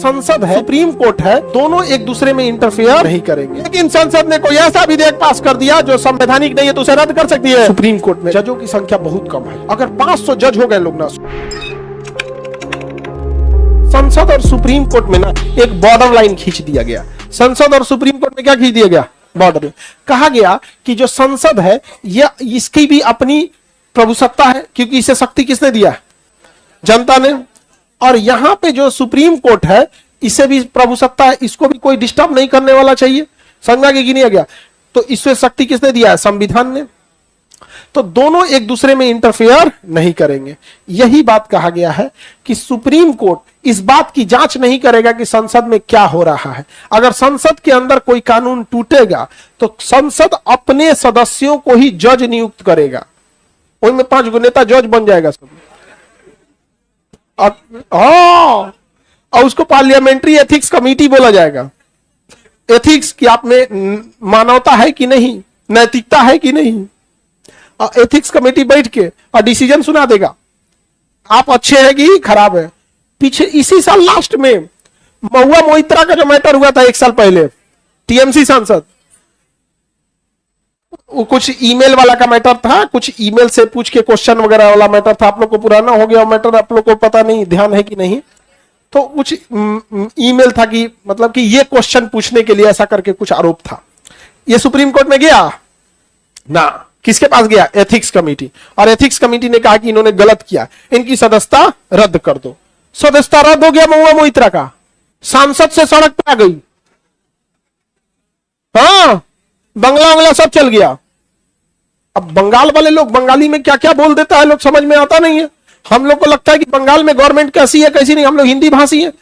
संसद है, supreme court है, दोनों एक दूसरे में इंटरफेयर नहीं करेंगे। लेकिन संसद ने कोई ऐसा विधेयक पास कर दिया जो संवैधानिक नहीं है तो उसे रद्द कर सकती है। सुप्रीम कोर्ट में जजों की संख्या बहुत कम है, अगर 500 जज हो गए लोग ना, संसद और सुप्रीम कोर्ट में ना एक बॉर्डर लाइन खींच दिया गया। संसद और सुप्रीम कोर्ट में क्या खींच दिया गया? बॉर्डर। कहा गया कि जो संसद है यह इसकी भी अपनी प्रभुसत्ता है, क्योंकि इसे शक्ति किसने दिया? जनता ने। और यहां पे जो सुप्रीम कोर्ट है इसे भी प्रभुसत्ता है, इसको भी कोई डिस्टर्ब नहीं करने वाला चाहिए। समझा कि नहीं आ गया? तो इससे शक्ति किसने दिया है? संविधान ने। तो दोनों एक दूसरे में इंटरफेयर नहीं करेंगे। यही बात कहा गया है कि सुप्रीम कोर्ट इस बात की जांच नहीं करेगा कि संसद में क्या हो रहा है। अगर संसद के अंदर कोई कानून टूटेगा तो संसद अपने सदस्यों को ही जज नियुक्त करेगा, उनमें 5 गो नेता जज बन जाएगा सब। और उसको पार्लियामेंट्री एथिक्स कमेटी बोला जाएगा। एथिक्स की आप में मानवता है कि नहीं, नैतिकता है कि नहीं, एथिक्स कमेटी बैठ के और डिसीजन सुना देगा, आप अच्छे हैं कि खराब है। पीछे इसी साल लास्ट में महुआ मोइत्रा का जो मैटर हुआ था 1 साल पहले, टीएमसी सांसद, वो कुछ ईमेल वाला का मैटर था, कुछ ईमेल से पूछ के क्वेश्चन वगैरह वाला मैटर था। आप लोग को पुराना हो गया मैटर, आप लोग को पता नहीं, ध्यान है कि नहीं। तो कुछ ईमेल था कि मतलब कि ये क्वेश्चन पूछने के लिए ऐसा करके कुछ आरोप था। ये सुप्रीम कोर्ट में गया ना, किसके पास गया? Ethics committee. और एथिक्स कमेटी ने कहा कि इन्होंने गलत किया, इनकी सदस्यता रद्द कर दो। सदस्यता रद्द हो गया महुआ मोइत्रा का, सांसद से सड़क पे आ गई। हाँ, बंगला सब चल गया। अब बंगाल वाले लोग बंगाली में क्या क्या बोल देता है लोग समझ में आता नहीं है। हम लोग को लगता है कि बंगाल में गवर्नमेंट कैसी है कैसी नहीं, हम लोग हिंदी भाषी है।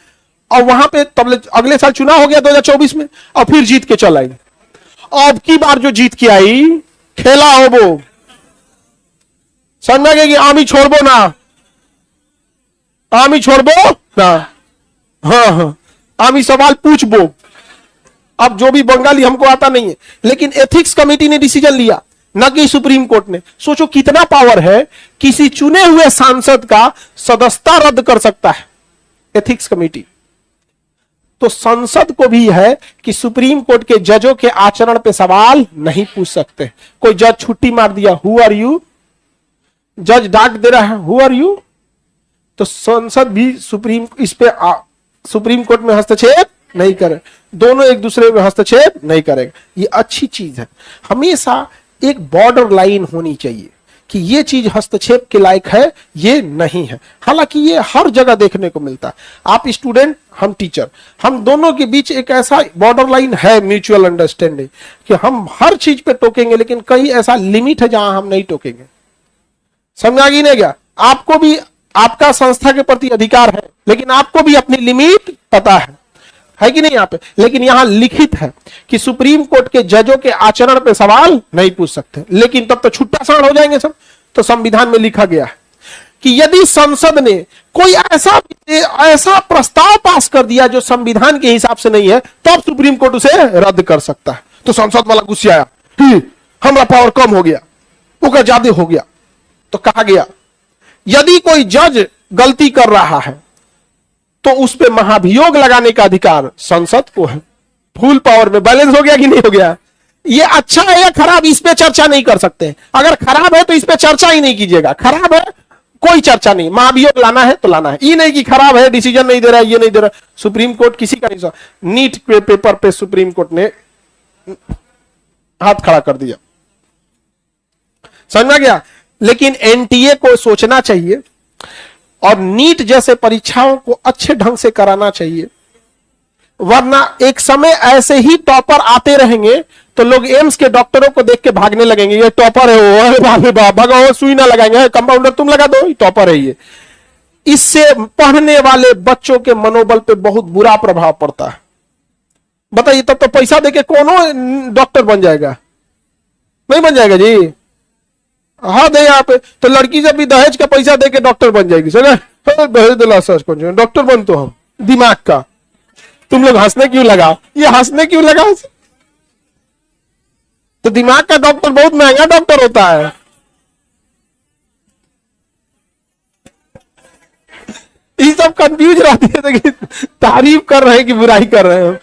और वहां पे तब अगले साल चुनाव हो गया 2024 में, और फिर जीत के चल आई। अब की बार जो जीत के आई खेला हो वो समझ कि आमी छोड़बो ना, आमी छोड़बो ना, हाँ, आमी सवाल पूछबो। अब जो भी बंगाली हमको आता नहीं है, लेकिन एथिक्स कमेटी ने डिसीजन लिया, न कि सुप्रीम कोर्ट ने। सोचो कितना पावर है, किसी चुने हुए सांसद का सदस्यता रद्द कर सकता है एथिक्स कमेटी। तो संसद को भी है कि सुप्रीम कोर्ट के जजों के आचरण पे सवाल नहीं पूछ सकते। कोई जज छुट्टी मार दिया, हु आर यू, जज डांट दे रहा है, हु आर यू, तो संसद भी सुप्रीम कोर्ट में हस्तक्षेप नहीं करे, दोनों एक दूसरे में हस्तक्षेप नहीं करेगा। ये अच्छी चीज है। हमेशा एक बॉर्डर लाइन होनी चाहिए कि ये चीज हस्तक्षेप के लायक है, ये नहीं है। हालांकि ये हर जगह देखने को मिलता है। आप स्टूडेंट, हम टीचर, हम दोनों के बीच एक ऐसा बॉर्डर लाइन है, म्यूचुअल अंडरस्टैंडिंग, कि हम हर चीज पे टोकेंगे, लेकिन कहीं ऐसा लिमिट है जहां हम नहीं टोकेंगे। समझा कि नहीं गया? आपको भी आपका संस्था के प्रति अधिकार है, लेकिन आपको भी अपनी लिमिट पता है कि नहीं यहाँ पे? लेकिन यहां लिखित है कि सुप्रीम कोर्ट के जजों के आचरण पे सवाल नहीं पूछ सकते, लेकिन तब तो छुट्टा साड़ हो जाएंगे सब। तो संविधान में लिखा गया है कि यदि संसद ने कोई ऐसा प्रस्ताव पास कर दिया जो संविधान के हिसाब से नहीं है, तब सुप्रीम कोर्ट उसे रद्द कर सकता है। तो संसद वाला गुस्सा आया, हमारा पावर कम हो गया, वो ज्यादा हो गया। तो कहा गया यदि कोई जज गलती कर रहा है तो उस पे महाभियोग लगाने का अधिकार संसद को है। फुल पावर में। बैलेंस हो गया कि नहीं हो गया? ये अच्छा है या खराब, इस पे चर्चा नहीं कर सकते। अगर खराब है तो इस पे चर्चा ही नहीं कीजिएगा। खराब है कोई चर्चा नहीं, महाभियोग लाना है तो लाना है। ये नहीं कि खराब है, डिसीजन नहीं दे रहा है, ये नहीं दे रहा। सुप्रीम कोर्ट किसी का नहीं। नीट के पेपर पे सुप्रीम कोर्ट ने हाथ खड़ा कर दिया, समझ में गया? लेकिन एनटीए को सोचना चाहिए और नीट जैसे परीक्षाओं को अच्छे ढंग से कराना चाहिए, वरना एक समय ऐसे ही टॉपर आते रहेंगे तो लोग एम्स के डॉक्टरों को देख के भागने लगेंगे, ये टॉपर है वो, अरे बाप रे बाप, भगाओ, सुई ना लगाएंगे, कंपाउंडर तुम लगा दो, ये टॉपर है ये। इससे पढ़ने वाले बच्चों के मनोबल पे बहुत बुरा प्रभाव पड़ता है। बताइए, तब तो पैसा देके कौन डॉक्टर बन जाएगा? नहीं बन जाएगा जी। हाँ दे यहाँ पे तो लड़की जब भी दहेज का पैसा देके डॉक्टर बन जाएगी। सर दहेज दिला सच कौन डॉक्टर बन, तो हम दिमाग का। तुम लोग हंसने क्यों लगा? ये हंसने क्यों लगा? तो दिमाग का डॉक्टर बहुत महंगा डॉक्टर होता है। ये सब कंफ्यूज रहती है कि तारीफ कर रहे हैं कि बुराई कर रहे हैं।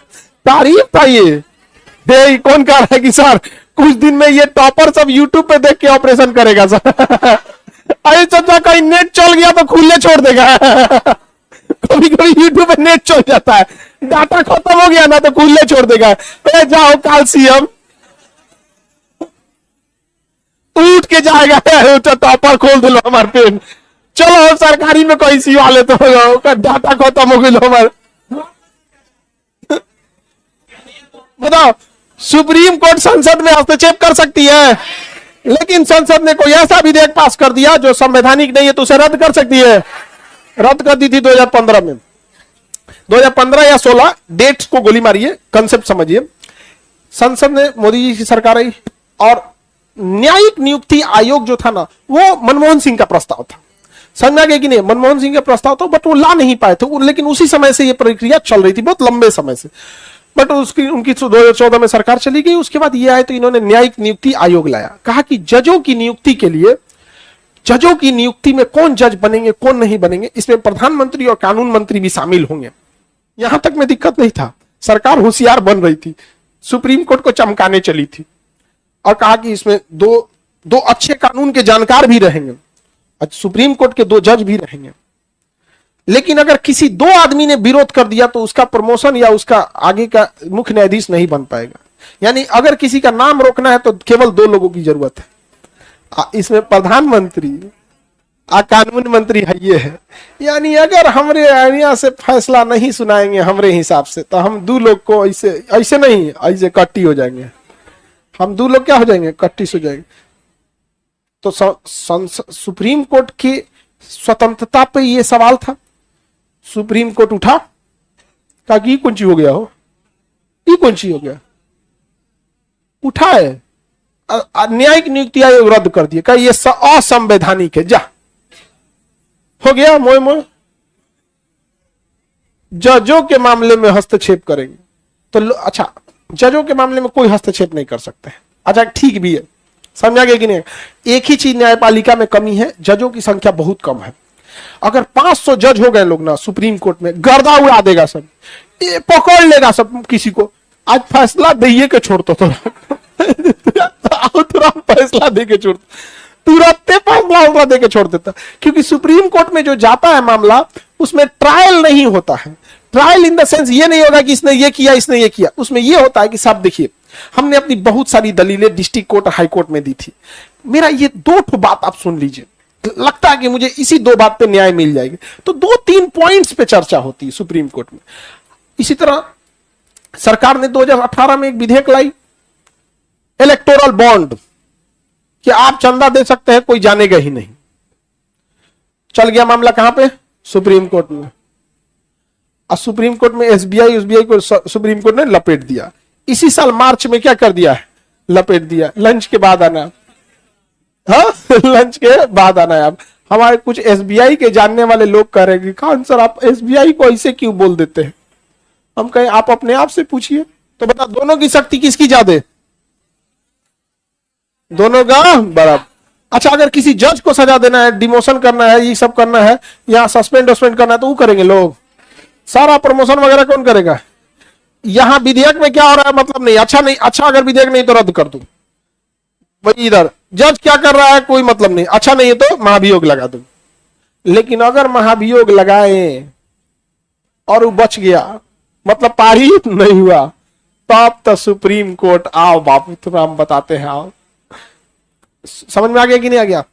तारीफ था ये कौन कह रहा है कि सर कुछ दिन में ये टॉपर सब यूट्यूब पे देख के ऑपरेशन करेगा सर। अरे चाचा कहीं नेट चल गया तो खुले छोड़ देगा। कभी कभी यूट्यूब पे नेट चल जाता है, डाटा खत्म हो गया ना तो खुले छोड़ देगा। जाओ काल सीएम उठ के जाएगा, टॉपर खोल दो हमारे पेन, चलो सरकारी में कोई सी वाले तो डाटा खत्म हो गया हमारे। बताओ सुप्रीम कोर्ट संसद में हस्तक्षेप कर सकती है, लेकिन संसद ने कोई ऐसा विधेयक पास कर दिया जो संवैधानिक नहीं है तो उसे रद्द कर सकती है। रद्द कर दी थी 2015 में, 2015 या 16 डेट्स को गोली मारिए, कंसेप्ट समझिए। संसद ने मोदी जी की सरकार आई और न्यायिक नियुक्ति आयोग जो था ना वो मनमोहन सिंह का प्रस्ताव था। समझा गया कि नहीं, मनमोहन सिंह का प्रस्ताव था बट वो ला नहीं पाए थे, लेकिन उसी समय से ये प्रक्रिया चल रही थी बहुत लंबे समय से। बट उसकी उनकी 2014 में सरकार चली गई, उसके बाद ये आए तो इन्होंने न्यायिक नियुक्ति आयोग लाया। कहा कि जजों की नियुक्ति के लिए, जजों की नियुक्ति में कौन जज बनेंगे कौन नहीं बनेंगे, इसमें प्रधानमंत्री और कानून मंत्री भी शामिल होंगे। यहां तक में दिक्कत नहीं था, सरकार होशियार बन रही थी, सुप्रीम कोर्ट को चमकाने चली थी और कहा कि इसमें दो अच्छे कानून के जानकार भी रहेंगे, सुप्रीम कोर्ट के 2 जज भी रहेंगे। लेकिन अगर किसी 2 आदमी ने विरोध कर दिया तो उसका प्रमोशन या उसका आगे का मुख्य न्यायाधीश नहीं बन पाएगा। यानी अगर किसी का नाम रोकना है तो केवल 2 लोगों की जरूरत है, इसमें प्रधानमंत्री कानून मंत्री है ये है। यानी अगर हमरे एरिया से फैसला नहीं सुनाएंगे हमरे हिसाब से तो हम 2 लोग को ऐसे नहीं, ऐसे कट्टी हो जाएंगे, हम 2 लोग क्या हो जाएंगे, कट्टी हो जाएंगे। तो सुप्रीम कोर्ट की स्वतंत्रता पे ये सवाल था। सुप्रीम कोर्ट उठा, कहा कि कौन सी हो गया हो, ये कौन सी हो गया, उठाए न्यायिक नियुक्ति आयोग रद्द कर दिया, कहा ये असंवैधानिक है, जा हो गया मोए मोए। जजों के मामले में हस्तक्षेप करेंगे तो अच्छा, जजों के मामले में कोई हस्तक्षेप नहीं कर सकते हैं। अच्छा ठीक भी है, समझा गया कि नहीं। एक ही चीज न्यायपालिका में कमी है, जजों की संख्या बहुत कम है। अगर 500 जज हो गए लोग ना सुप्रीम कोर्ट में, गर्दा उड़ा देगा सब, ये पकड़ लेगा सब किसी को। आज फैसला दे के छोड़ता तुरंत फैसला दे के छोड़ता, तुरंत फैसला दे के छोड़ देता। क्योंकि सुप्रीम कोर्ट में जो जाता है मामला उसमें ट्रायल नहीं होता है। ट्रायल इन द सेंस ये नहीं होगा कि इसने ये किया इसने ये किया, उसमें ये होता है कि साहब देखिए हमने अपनी बहुत सारी दलीलें डिस्ट्रिक्ट कोर्ट और हाई कोर्ट में दी थी, मेरा ये 2 बात आप सुन लीजिए, लगता है कि मुझे इसी 2 बात पे न्याय मिल जाएगी, तो 2-3 पॉइंट्स पे चर्चा होती है सुप्रीम कोर्ट में। इसी तरह सरकार ने 2018 में एक विधेयक लाई, इलेक्टोरल बॉन्ड, कि आप चंदा दे सकते हैं कोई जानेगा ही नहीं। चल गया मामला कहां पे, सुप्रीम कोर्ट में। और सुप्रीम कोर्ट में एसबीआई को सुप्रीम कोर्ट ने लपेट दिया। इसी साल मार्च में क्या कर दिया है, लपेट दिया। लंच के बाद आना, हाँ लंच के बाद आना है। अब हमारे कुछ एसबीआई के जानने वाले लोग कह रहे हैं कि खान सर आप एसबीआई को ऐसे क्यों बोल देते हैं। हम कहें आप अपने आप से पूछिए तो बता, दोनों की शक्ति किसकी ज्यादा, दोनों का बराबर। अच्छा अगर किसी जज को सजा देना है, डिमोशन करना है, ये सब करना है, या सस्पेंड करना है तो वो करेंगे लोग, सारा प्रमोशन वगैरह कौन करेगा। यहां विधेयक में क्या हो रहा है मतलब नहीं, अच्छा नहीं, अच्छा अगर विधेयक नहीं तो रद्द कर दूं। वही इधर जज क्या कर रहा है कोई मतलब नहीं, अच्छा नहीं है तो महाभियोग लगा दूं। लेकिन अगर महाभियोग लगाए और वो बच गया, मतलब पारित नहीं हुआ, तब तो सुप्रीम कोर्ट आओ बापू, तो हम बताते हैं आओ। समझ में आ गया कि नहीं आ गया।